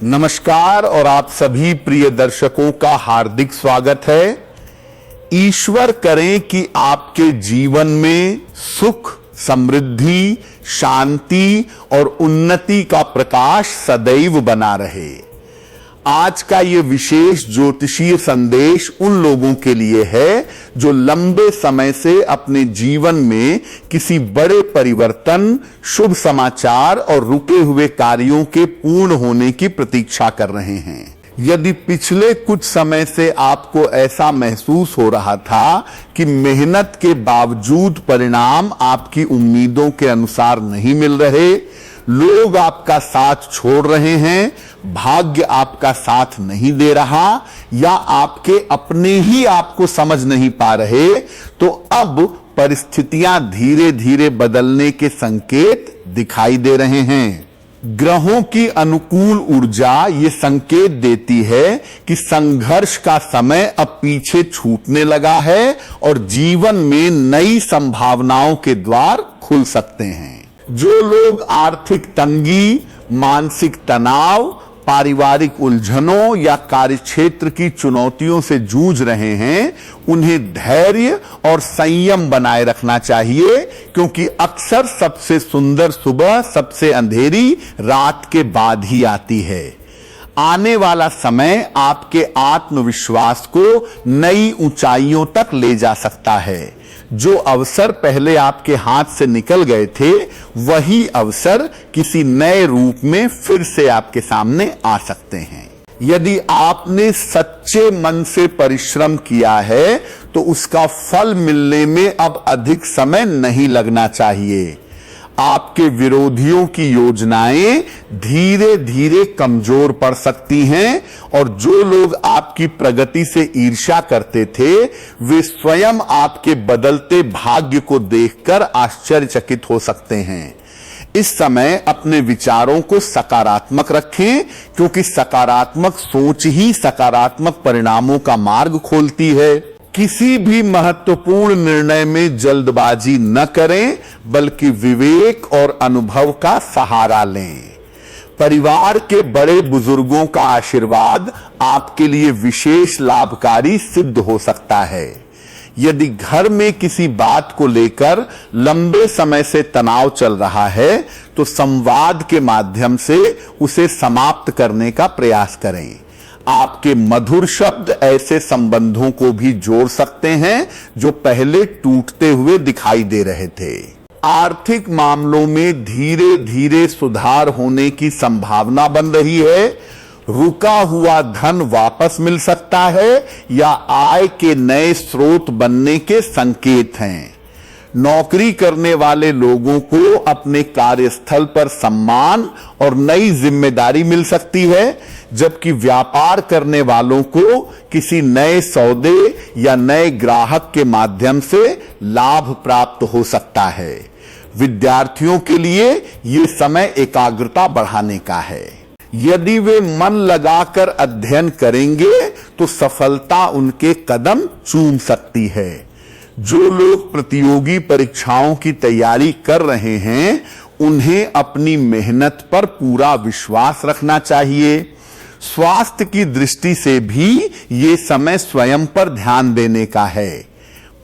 नमस्कार और आप सभी प्रिय दर्शकों का हार्दिक स्वागत है। ईश्वर करें कि आपके जीवन में सुख, समृद्धि, शांति और उन्नति का प्रकाश सदैव बना रहे। आज का ये विशेष ज्योतिषीय संदेश उन लोगों के लिए है जो लंबे समय से अपने जीवन में किसी बड़े परिवर्तन, शुभ समाचार और रुके हुए कार्यों के पूर्ण होने की प्रतीक्षा कर रहे हैं। यदि पिछले कुछ समय से आपको ऐसा महसूस हो रहा था कि मेहनत के बावजूद परिणाम आपकी उम्मीदों के अनुसार नहीं मिल रहे, लोग आपका साथ छोड़ रहे हैं, भाग्य आपका साथ नहीं दे रहा या आपके अपने ही आपको समझ नहीं पा रहे, तो अब परिस्थितियां धीरे धीरे बदलने के संकेत दिखाई दे रहे हैं। ग्रहों की अनुकूल ऊर्जा ये संकेत देती है कि संघर्ष का समय अब पीछे छूटने लगा है और जीवन में नई संभावनाओं के द्वार खुल सकते हैं। जो लोग आर्थिक तंगी, मानसिक तनाव, पारिवारिक उलझनों या कार्यक्षेत्र की चुनौतियों से जूझ रहे हैं, उन्हें धैर्य और संयम बनाए रखना चाहिए, क्योंकि अक्सर सबसे सुंदर सुबह सबसे अंधेरी रात के बाद ही आती है। आने वाला समय आपके आत्मविश्वास को नई ऊंचाइयों तक ले जा सकता है। जो अवसर पहले आपके हाथ से निकल गए थे, वही अवसर किसी नए रूप में फिर से आपके सामने आ सकते हैं। यदि आपने सच्चे मन से परिश्रम किया है तो उसका फल मिलने में अब अधिक समय नहीं लगना चाहिए। आपके विरोधियों की योजनाएं धीरे धीरे कमजोर पड़ सकती हैं और जो लोग आपकी प्रगति से ईर्ष्या करते थे, वे स्वयं आपके बदलते भाग्य को देखकर आश्चर्यचकित हो सकते हैं। इस समय अपने विचारों को सकारात्मक रखें, क्योंकि सकारात्मक सोच ही सकारात्मक परिणामों का मार्ग खोलती है। किसी भी महत्वपूर्ण निर्णय में जल्दबाजी न करें, बल्कि विवेक और अनुभव का सहारा लें। परिवार के बड़े बुजुर्गों का आशीर्वाद आपके लिए विशेष लाभकारी सिद्ध हो सकता है। यदि घर में किसी बात को लेकर लंबे समय से तनाव चल रहा है, तो संवाद के माध्यम से उसे समाप्त करने का प्रयास करें। आपके मधुर शब्द ऐसे संबंधों को भी जोड़ सकते हैं जो पहले टूटते हुए दिखाई दे रहे थे। आर्थिक मामलों में धीरे धीरे सुधार होने की संभावना बन रही है। रुका हुआ धन वापस मिल सकता है या आय के नए स्रोत बनने के संकेत हैं। नौकरी करने वाले लोगों को अपने कार्यस्थल पर सम्मान और नई जिम्मेदारी मिल सकती है, जबकि व्यापार करने वालों को किसी नए सौदे या नए ग्राहक के माध्यम से लाभ प्राप्त हो सकता है। विद्यार्थियों के लिए ये समय एकाग्रता बढ़ाने का है। यदि वे मन लगाकर अध्ययन करेंगे तो सफलता उनके कदम चूम सकती है। जो लोग प्रतियोगी परीक्षाओं की तैयारी कर रहे हैं, उन्हें अपनी मेहनत पर पूरा विश्वास रखना चाहिए। स्वास्थ्य की दृष्टि से भी ये समय स्वयं पर ध्यान देने का है।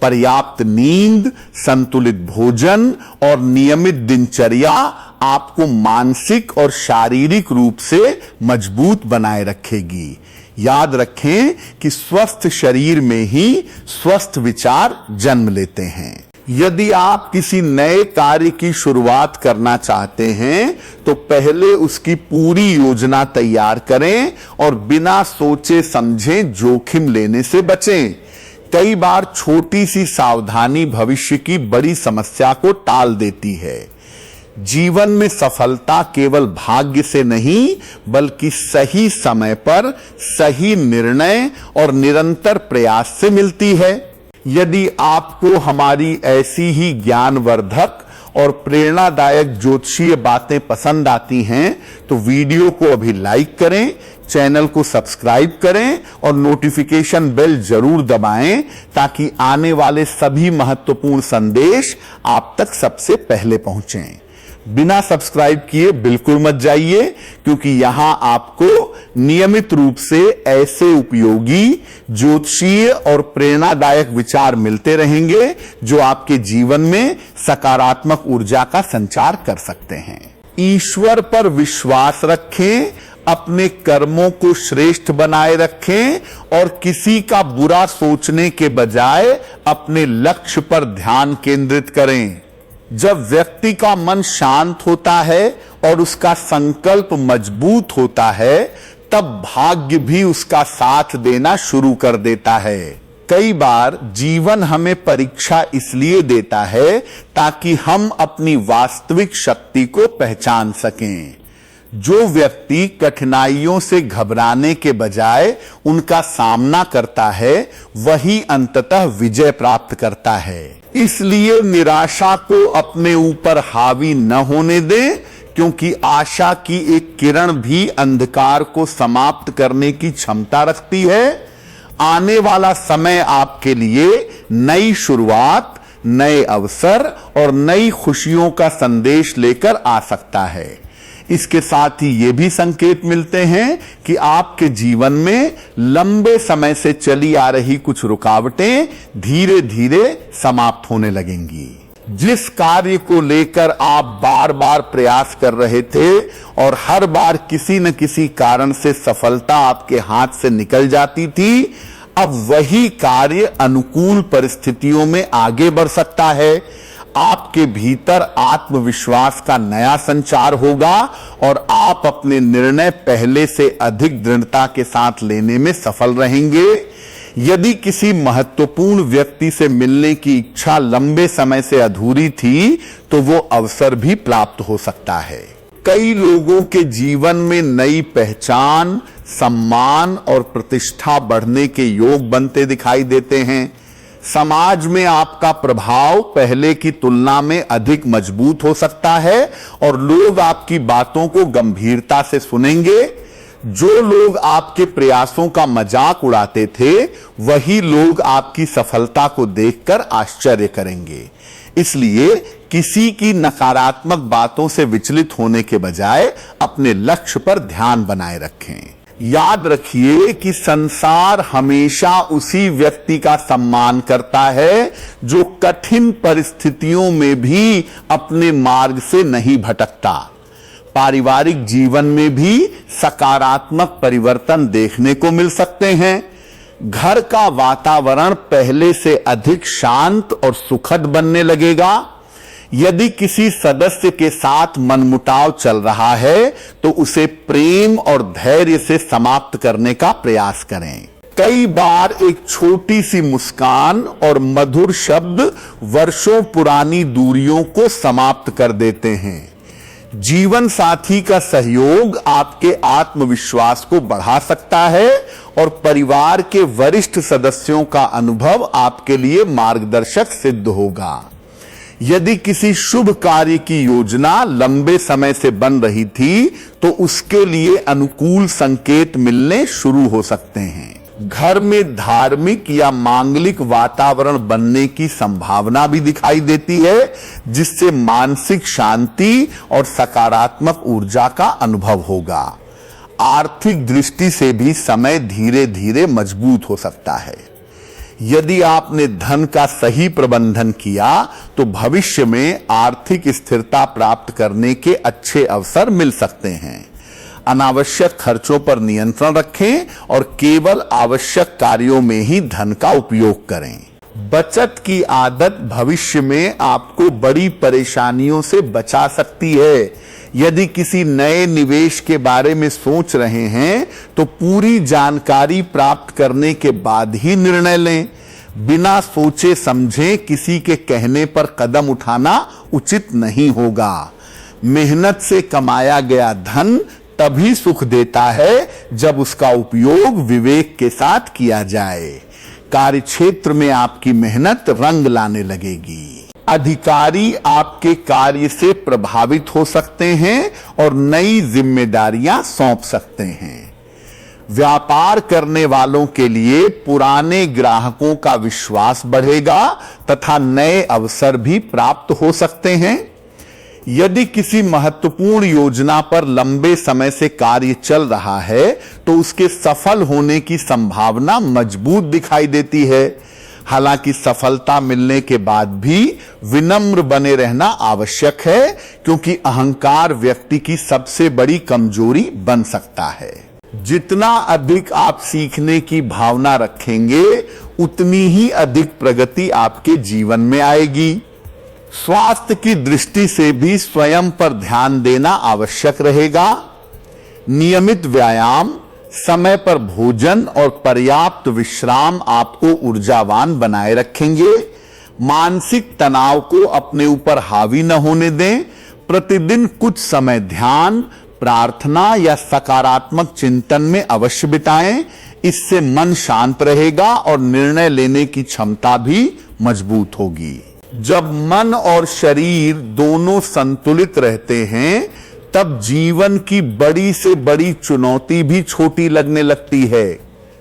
पर्याप्त नींद, संतुलित भोजन और नियमित दिनचर्या आपको मानसिक और शारीरिक रूप से मजबूत बनाए रखेगी। याद रखें कि स्वस्थ शरीर में ही स्वस्थ विचार जन्म लेते हैं। यदि आप किसी नए कार्य की शुरुआत करना चाहते हैं, तो पहले उसकी पूरी योजना तैयार करें और बिना सोचे समझे जोखिम लेने से बचें। कई बार छोटी सी सावधानी भविष्य की बड़ी समस्या को टाल देती है। जीवन में सफलता केवल भाग्य से नहीं, बल्कि सही समय पर सही निर्णय और निरंतर प्रयास से मिलती है। यदि आपको हमारी ऐसी ही ज्ञानवर्धक और प्रेरणादायक ज्योतिषीय बातें पसंद आती हैं, तो वीडियो को अभी लाइक करें, चैनल को सब्सक्राइब करें और नोटिफिकेशन बेल जरूर दबाएं, ताकि आने वाले सभी महत्वपूर्ण संदेश आप तक सबसे पहले पहुंचें। बिना सब्सक्राइब किए बिल्कुल मत जाइए, क्योंकि यहां आपको नियमित रूप से ऐसे उपयोगी, ज्योतिषीय और प्रेरणादायक विचार मिलते रहेंगे जो आपके जीवन में सकारात्मक ऊर्जा का संचार कर सकते हैं। ईश्वर पर विश्वास रखें, अपने कर्मों को श्रेष्ठ बनाए रखें और किसी का बुरा सोचने के बजाय अपने लक्ष्य पर ध्यान केंद्रित करें। जब व्यक्ति का मन शांत होता है और उसका संकल्प मजबूत होता है, तब भाग्य भी उसका साथ देना शुरू कर देता है। कई बार जीवन हमें परीक्षा इसलिए देता है ताकि हम अपनी वास्तविक शक्ति को पहचान सकें। जो व्यक्ति कठिनाइयों से घबराने के बजाय उनका सामना करता है, वही अंततः विजय प्राप्त करता है। इसलिए निराशा को अपने ऊपर हावी न होने दें, क्योंकि आशा की एक किरण भी अंधकार को समाप्त करने की क्षमता रखती है। आने वाला समय आपके लिए नई शुरुआत, नए अवसर और नई खुशियों का संदेश लेकर आ सकता है। इसके साथ ही ये भी संकेत मिलते हैं कि आपके जीवन में लंबे समय से चली आ रही कुछ रुकावटें धीरे धीरे समाप्त होने लगेंगी। जिस कार्य को लेकर आप बार बार प्रयास कर रहे थे और हर बार किसी न किसी कारण से सफलता आपके हाथ से निकल जाती थी, अब वही कार्य अनुकूल परिस्थितियों में आगे बढ़ सकता है। आपके भीतर आत्मविश्वास का नया संचार होगा और आप अपने निर्णय पहले से अधिक दृढ़ता के साथ लेने में सफल रहेंगे। यदि किसी महत्वपूर्ण व्यक्ति से मिलने की इच्छा लंबे समय से अधूरी थी, तो वो अवसर भी प्राप्त हो सकता है। कई लोगों के जीवन में नई पहचान, सम्मान और प्रतिष्ठा बढ़ने के योग बनते दिखाई देते हैं। समाज में आपका प्रभाव पहले की तुलना में अधिक मजबूत हो सकता है और लोग आपकी बातों को गंभीरता से सुनेंगे। जो लोग आपके प्रयासों का मजाक उड़ाते थे, वही लोग आपकी सफलता को देखकर आश्चर्य करेंगे। इसलिए किसी की नकारात्मक बातों से विचलित होने के बजाय अपने लक्ष्य पर ध्यान बनाए रखें। याद रखिए कि संसार हमेशा उसी व्यक्ति का सम्मान करता है जो कठिन परिस्थितियों में भी अपने मार्ग से नहीं भटकता। पारिवारिक जीवन में भी सकारात्मक परिवर्तन देखने को मिल सकते हैं। घर का वातावरण पहले से अधिक शांत और सुखद बनने लगेगा। यदि किसी सदस्य के साथ मनमुटाव चल रहा है, तो उसे प्रेम और धैर्य से समाप्त करने का प्रयास करें। कई बार एक छोटी सी मुस्कान और मधुर शब्द वर्षों पुरानी दूरियों को समाप्त कर देते हैं। जीवन साथी का सहयोग आपके आत्मविश्वास को बढ़ा सकता है और परिवार के वरिष्ठ सदस्यों का अनुभव आपके लिए मार्गदर्शक सिद्ध होगा। यदि किसी शुभ कार्य की योजना लंबे समय से बन रही थी, तो उसके लिए अनुकूल संकेत मिलने शुरू हो सकते हैं। घर में धार्मिक या मांगलिक वातावरण बनने की संभावना भी दिखाई देती है, जिससे मानसिक शांति और सकारात्मक ऊर्जा का अनुभव होगा। आर्थिक दृष्टि से भी समय धीरे धीरे मजबूत हो सकता है। यदि आपने धन का सही प्रबंधन किया, तो भविष्य में आर्थिक स्थिरता प्राप्त करने के अच्छे अवसर मिल सकते हैं। अनावश्यक खर्चों पर नियंत्रण रखें और केवल आवश्यक कार्यों में ही धन का उपयोग करें। बचत की आदत भविष्य में आपको बड़ी परेशानियों से बचा सकती है। यदि किसी नए निवेश के बारे में सोच रहे हैं, तो पूरी जानकारी प्राप्त करने के बाद ही निर्णय लें। बिना सोचे समझे किसी के कहने पर कदम उठाना उचित नहीं होगा। मेहनत से कमाया गया धन तभी सुख देता है जब उसका उपयोग विवेक के साथ किया जाए। कार्य क्षेत्र में आपकी मेहनत रंग लाने लगेगी। अधिकारी आपके कार्य से प्रभावित हो सकते हैं और नई जिम्मेदारियां सौंप सकते हैं। व्यापार करने वालों के लिए पुराने ग्राहकों का विश्वास बढ़ेगा तथा नए अवसर भी प्राप्त हो सकते हैं। यदि किसी महत्वपूर्ण योजना पर लंबे समय से कार्य चल रहा है तो उसके सफल होने की संभावना मजबूत दिखाई देती है। हालांकि सफलता मिलने के बाद भी विनम्र बने रहना आवश्यक है, क्योंकि अहंकार व्यक्ति की सबसे बड़ी कमजोरी बन सकता है। जितना अधिक आप सीखने की भावना रखेंगे, उतनी ही अधिक प्रगति आपके जीवन में आएगी। स्वास्थ्य की दृष्टि से भी स्वयं पर ध्यान देना आवश्यक रहेगा। नियमित व्यायाम, समय पर भोजन और पर्याप्त विश्राम आपको ऊर्जावान बनाए रखेंगे। मानसिक तनाव को अपने ऊपर हावी न होने दें। प्रतिदिन कुछ समय ध्यान, प्रार्थना या सकारात्मक चिंतन में अवश्य बिताएं। इससे मन शांत रहेगा और निर्णय लेने की क्षमता भी मजबूत होगी। जब मन और शरीर दोनों संतुलित रहते हैं, तब जीवन की बड़ी से बड़ी चुनौती भी छोटी लगने लगती है।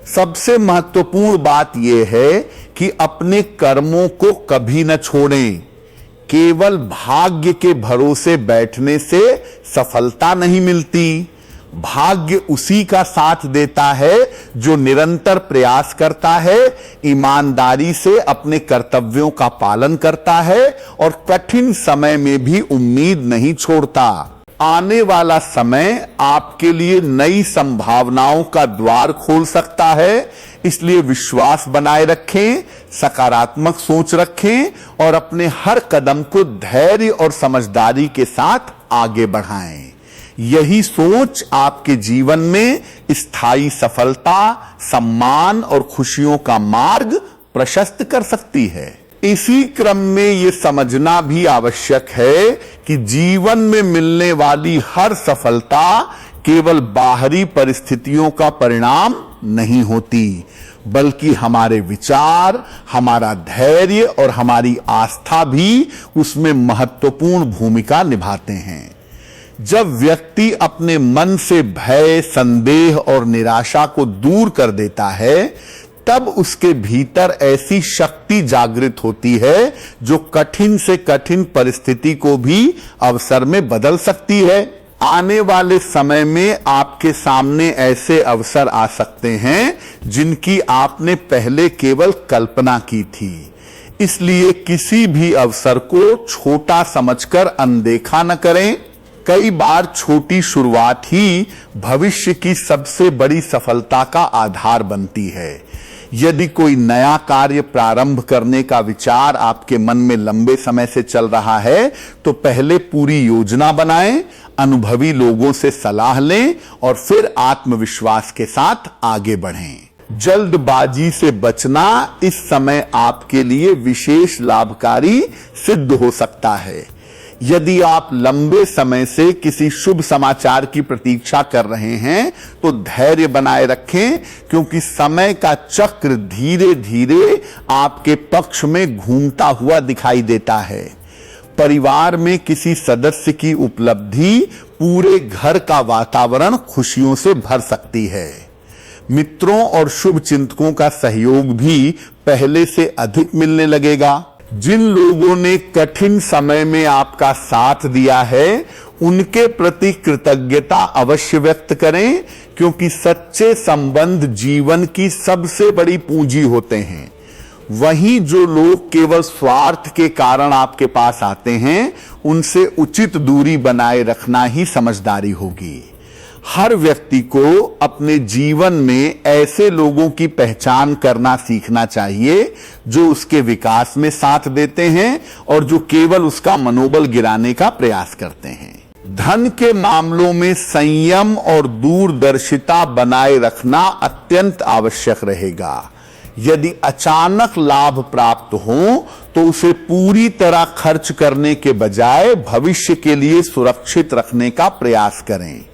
सबसे महत्वपूर्ण बात यह है कि अपने कर्मों को कभी न छोड़ें। केवल भाग्य के भरोसे बैठने से सफलता नहीं मिलती। भाग्य उसी का साथ देता है जो निरंतर प्रयास करता है, ईमानदारी से अपने कर्तव्यों का पालन करता है और कठिन समय में भी उम्मीद नहीं छोड़ता। आने वाला समय आपके लिए नई संभावनाओं का द्वार खोल सकता है, इसलिए विश्वास बनाए रखें, सकारात्मक सोच रखें और अपने हर कदम को धैर्य और समझदारी के साथ आगे बढ़ाएं। यही सोच आपके जीवन में स्थायी सफलता, सम्मान और खुशियों का मार्ग प्रशस्त कर सकती है। इसी क्रम में यह समझना भी आवश्यक है कि जीवन में मिलने वाली हर सफलता केवल बाहरी परिस्थितियों का परिणाम नहीं होती, बल्कि हमारे विचार, हमारा धैर्य और हमारी आस्था भी उसमें महत्वपूर्ण भूमिका निभाते हैं। जब व्यक्ति अपने मन से भय, संदेह और निराशा को दूर कर देता है, तब उसके भीतर ऐसी शक्ति जागृत होती है जो कठिन से कठिन परिस्थिति को भी अवसर में बदल सकती है। आने वाले समय में आपके सामने ऐसे अवसर आ सकते हैं जिनकी आपने पहले केवल कल्पना की थी। इसलिए किसी भी अवसर को छोटा समझकर अनदेखा न करें। कई बार छोटी शुरुआत ही भविष्य की सबसे बड़ी सफलता का आधार बनती है। यदि कोई नया कार्य प्रारंभ करने का विचार आपके मन में लंबे समय से चल रहा है, तो पहले पूरी योजना बनाएं, अनुभवी लोगों से सलाह लें और फिर आत्मविश्वास के साथ आगे बढ़ें। जल्दबाजी से बचना इस समय आपके लिए विशेष लाभकारी सिद्ध हो सकता है। यदि आप लंबे समय से किसी शुभ समाचार की प्रतीक्षा कर रहे हैं, तो धैर्य बनाए रखें, क्योंकि समय का चक्र धीरे धीरे आपके पक्ष में घूमता हुआ दिखाई देता है। परिवार में किसी सदस्य की उपलब्धि पूरे घर का वातावरण खुशियों से भर सकती है। मित्रों और शुभ चिंतकों का सहयोग भी पहले से अधिक मिलने लगेगा। जिन लोगों ने कठिन समय में आपका साथ दिया है, उनके प्रति कृतज्ञता अवश्य व्यक्त करें, क्योंकि सच्चे संबंध जीवन की सबसे बड़ी पूंजी होते हैं। वहीं जो लोग केवल स्वार्थ के कारण आपके पास आते हैं, उनसे उचित दूरी बनाए रखना ही समझदारी होगी। हर व्यक्ति को अपने जीवन में ऐसे लोगों की पहचान करना सीखना चाहिए जो उसके विकास में साथ देते हैं और जो केवल उसका मनोबल गिराने का प्रयास करते हैं। धन के मामलों में संयम और दूरदर्शिता बनाए रखना अत्यंत आवश्यक रहेगा। यदि अचानक लाभ प्राप्त हो, तो उसे पूरी तरह खर्च करने के बजाय भविष्य के लिए सुरक्षित रखने का प्रयास करें।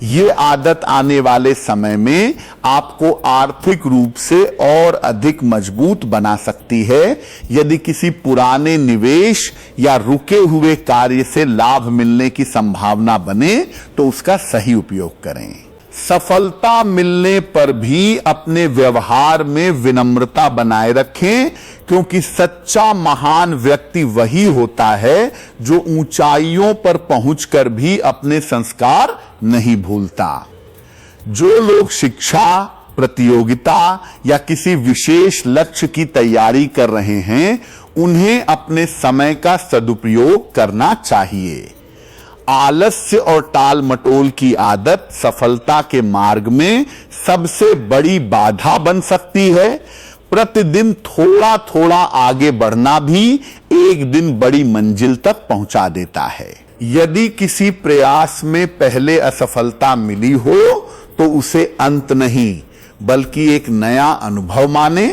ये आदत आने वाले समय में आपको आर्थिक रूप से और अधिक मजबूत बना सकती है। यदि किसी पुराने निवेश या रुके हुए कार्य से लाभ मिलने की संभावना बने, तो उसका सही उपयोग करें। सफलता मिलने पर भी अपने व्यवहार में विनम्रता बनाए रखें, क्योंकि सच्चा महान व्यक्ति वही होता है जो ऊंचाइयों पर पहुंचकर भी अपने संस्कार नहीं भूलता। जो लोग शिक्षा, प्रतियोगिता या किसी विशेष लक्ष्य की तैयारी कर रहे हैं, उन्हें अपने समय का सदुपयोग करना चाहिए। आलस्य और टाल मटोल की आदत सफलता के मार्ग में सबसे बड़ी बाधा बन सकती है। प्रतिदिन थोड़ा थोड़ा आगे बढ़ना भी एक दिन बड़ी मंजिल तक पहुंचा देता है। यदि किसी प्रयास में पहले असफलता मिली हो तो उसे अंत नहीं बल्कि एक नया अनुभव माने।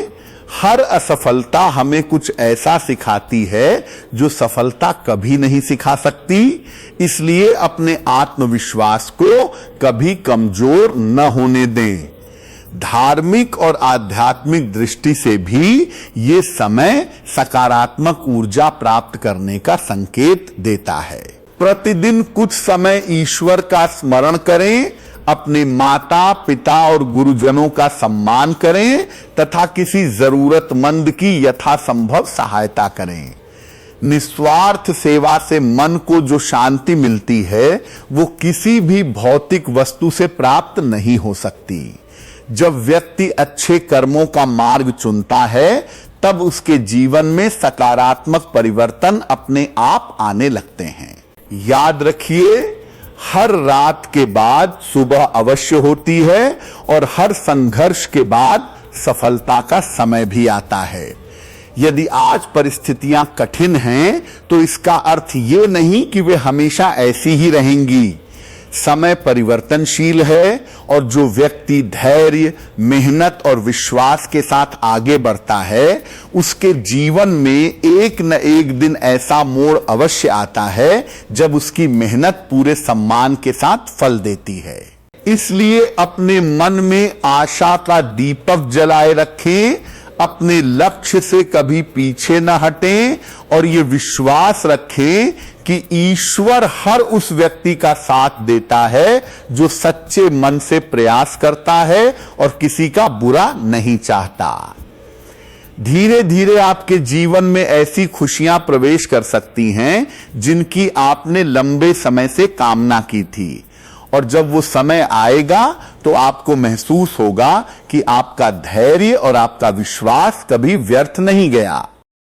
हर असफलता हमें कुछ ऐसा सिखाती है जो सफलता कभी नहीं सिखा सकती। इसलिए अपने आत्मविश्वास को कभी कमजोर न होने दें। धार्मिक और आध्यात्मिक दृष्टि से भी ये समय सकारात्मक ऊर्जा प्राप्त करने का संकेत देता है। प्रतिदिन कुछ समय ईश्वर का स्मरण करें, अपने माता पिता और गुरुजनों का सम्मान करें तथा किसी जरूरतमंद की यथासंभव सहायता करें। निस्वार्थ सेवा से मन को जो शांति मिलती है वो किसी भी भौतिक वस्तु से प्राप्त नहीं हो सकती। जब व्यक्ति अच्छे कर्मों का मार्ग चुनता है तब उसके जीवन में सकारात्मक परिवर्तन अपने आप आने लगते हैं। याद रखिए, हर रात के बाद सुबह अवश्य होती है और हर संघर्ष के बाद सफलता का समय भी आता है। यदि आज परिस्थितियां कठिन हैं तो इसका अर्थ ये नहीं कि वे हमेशा ऐसी ही रहेंगी। समय परिवर्तनशील है और जो व्यक्ति धैर्य, मेहनत और विश्वास के साथ आगे बढ़ता है उसके जीवन में एक न एक दिन ऐसा मोड़ अवश्य आता है जब उसकी मेहनत पूरे सम्मान के साथ फल देती है। इसलिए अपने मन में आशा का दीपक जलाए रखें, अपने लक्ष्य से कभी पीछे न हटें और ये विश्वास रखें कि ईश्वर हर उस व्यक्ति का साथ देता है जो सच्चे मन से प्रयास करता है और किसी का बुरा नहीं चाहता। धीरे धीरे आपके जीवन में ऐसी खुशियां प्रवेश कर सकती हैं जिनकी आपने लंबे समय से कामना की थी, और जब वो समय आएगा तो आपको महसूस होगा कि आपका धैर्य और आपका विश्वास कभी व्यर्थ नहीं गया।